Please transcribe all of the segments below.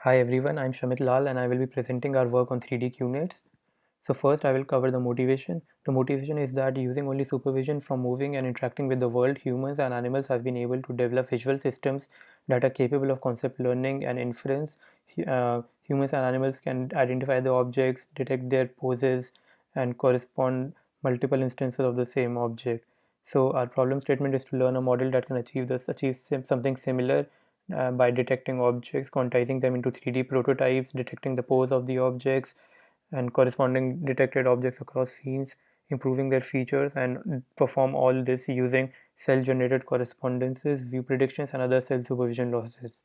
Hi everyone, I'm Shamit Lal and I will be presenting our work on 3D QNets. So first I will cover the motivation. The motivation is that using only supervision from moving and interacting with the world, humans and animals have been able to develop visual systems that are capable of concept learning and inference. Humans and animals can identify the objects, detect their poses and correspond multiple instances of the same object. So our problem statement is to learn a model that can achieve something similar by detecting objects, quantizing them into 3D prototypes, detecting the pose of the objects, and corresponding detected objects across scenes, improving their features, and perform all this using cell-generated correspondences, view predictions, and other cell supervision losses.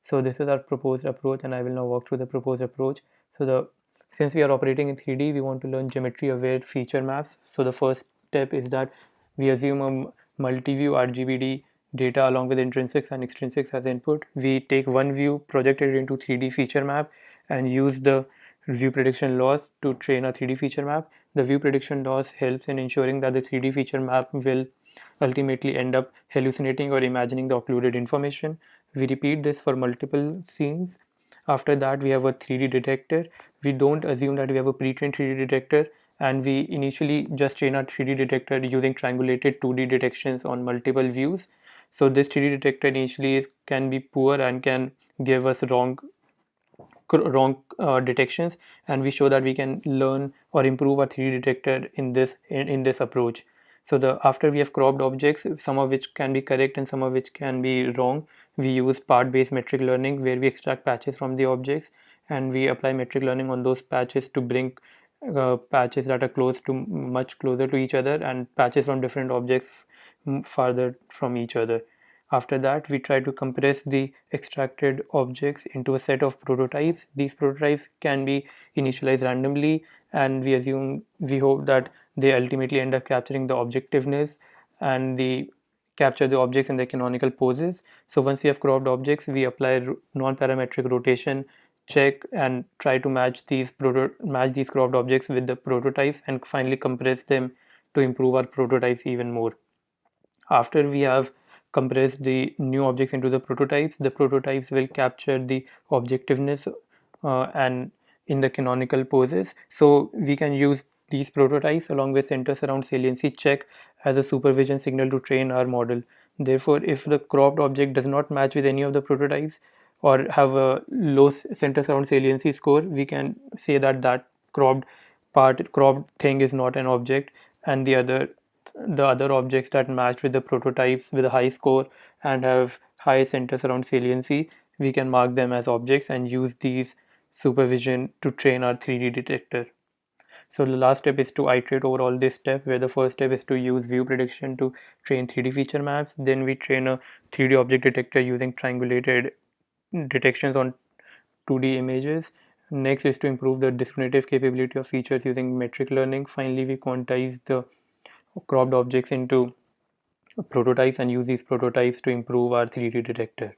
So this is our proposed approach, and I will now walk through the proposed approach. So the since we are operating in 3D, we want to learn geometry-aware feature maps. So the first step is that we assume a multi-view RGBD data along with intrinsics and extrinsics as input. We take one view, project it into 3D feature map, and use the view prediction loss to train a 3D feature map. The view prediction loss helps in ensuring that the 3D feature map will ultimately end up hallucinating or imagining the occluded information. We repeat this for multiple scenes. After that, we have a 3D detector. We don't assume that we have a pre-trained 3D detector, and we initially just train our 3D detector using triangulated 2D detections on multiple views. So this 3D detector initially can be poor and can give us wrong detections, and we show that we can learn or improve our 3D detector in this approach. So the after we have cropped objects, some of which can be correct and some of which can be wrong, we use part-based metric learning where we extract patches from the objects and we apply metric learning on those patches to bring patches that are much closer to each other and patches from different objects farther from each other. After that, we try to compress the extracted objects into a set of prototypes. These prototypes can be initialized randomly, and we hope that they ultimately end up capturing the objectiveness and the capture the objects in their canonical poses. So once we have cropped objects, we apply non-parametric rotation check and try to match these cropped objects with the prototypes and finally compress them to improve our prototypes even more. After we have compressed the new objects into the prototypes will capture the objectiveness and in the canonical poses. So we can use these prototypes along with center surround saliency check as a supervision signal to train our model. Therefore, if the cropped object does not match with any of the prototypes or have a low center surround saliency score, we can say that cropped thing is not an object, and the other objects that match with the prototypes with a high score and have high center surround saliency, we can mark them as objects and use these supervision to train our 3D detector. So the last step is to iterate over all this step, where the first step is to use view prediction to train 3D feature maps. Then we train a 3D object detector using triangulated detections on 2D images. Next is to improve the discriminative capability of features using metric learning. Finally, we quantize the cropped objects into prototypes and use these prototypes to improve our 3D detector.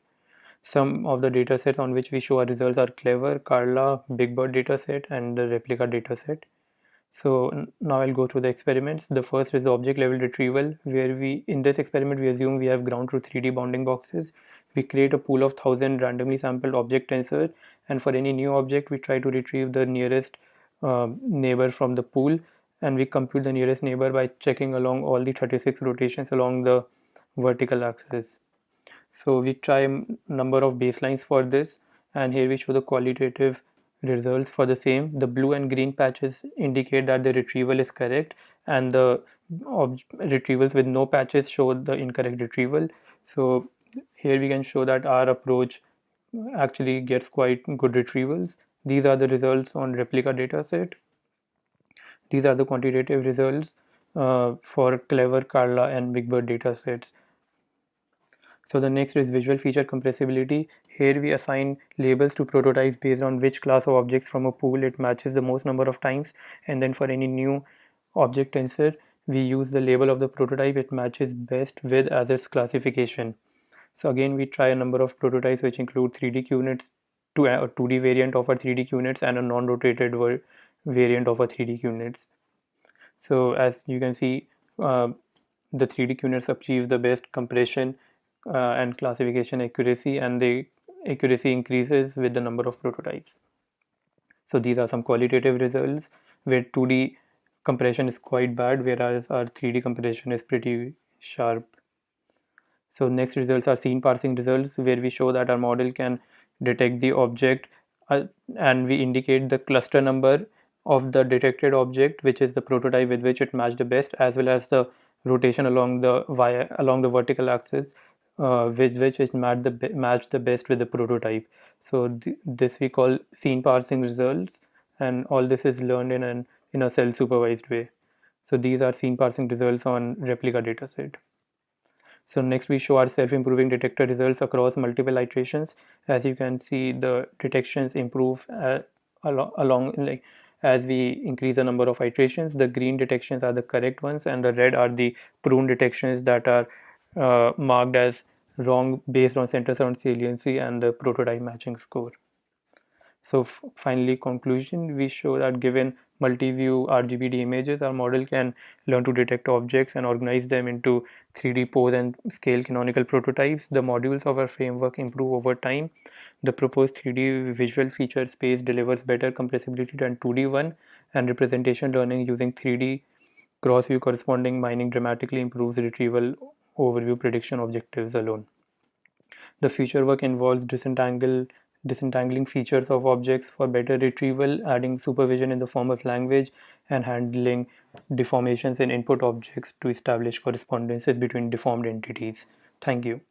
Some of the datasets on which we show our results are Clever, Carla, Big Bird dataset, and the replica dataset. So now I'll go through the experiments. The first is the object level retrieval, where in this experiment we assume we have ground truth 3D bounding boxes. We create a pool of 1,000 randomly sampled object tensors, and for any new object we try to retrieve the nearest neighbor from the pool, and we compute the nearest neighbor by checking along all the 36 rotations along the vertical axis. So we try a number of baselines for this, and here we show the qualitative results for the same. The blue and green patches indicate that the retrieval is correct, and the retrievals with no patches show the incorrect retrieval. So here we can show that our approach actually gets quite good retrievals. These are the results on replica dataset. These are the quantitative results for Clever, Carla, and Big Bird datasets. So the next is visual feature compressibility. Here we assign labels to prototypes based on which class of objects from a pool it matches the most number of times, and then for any new object tensor we use the label of the prototype it matches best with as its classification. So again we try a number of prototypes which include 3D QNets, a 2D variant of a 3D QNets and a non-rotated variant of a 3D QNets. So as you can see, the 3D QNets achieve the best compression and classification accuracy, and they accuracy increases with the number of prototypes. So these are some qualitative results where 2D compression is quite bad, whereas our 3D compression is pretty sharp. So next results are scene parsing results, where we show that our model can detect the object uh, and we indicate the cluster number of the detected object, which is the prototype with which it matched the best, as well as the rotation along the vertical axis with which it matched the best with the prototype. So this we call scene parsing results, and all this is learned in a self supervised way. So these are scene parsing results on replica dataset. So next we show our self-improving detector results across multiple iterations. As you can see, the detections improve along like as we increase the number of iterations. The green detections are the correct ones, and the red are the prune detections that are marked as wrong based on center surround saliency and the prototype matching score. So finally, conclusion, we show that given multi-view RGBD images, our model can learn to detect objects and organize them into 3D pose and scale canonical prototypes. The modules of our framework improve over time. The proposed 3D visual feature space delivers better compressibility than 2D one, and representation learning using 3D cross-view corresponding mining dramatically improves retrieval overview prediction objectives alone. The future work involves disentangling features of objects for better retrieval, adding supervision in the form of language, and handling deformations in input objects to establish correspondences between deformed entities. Thank you.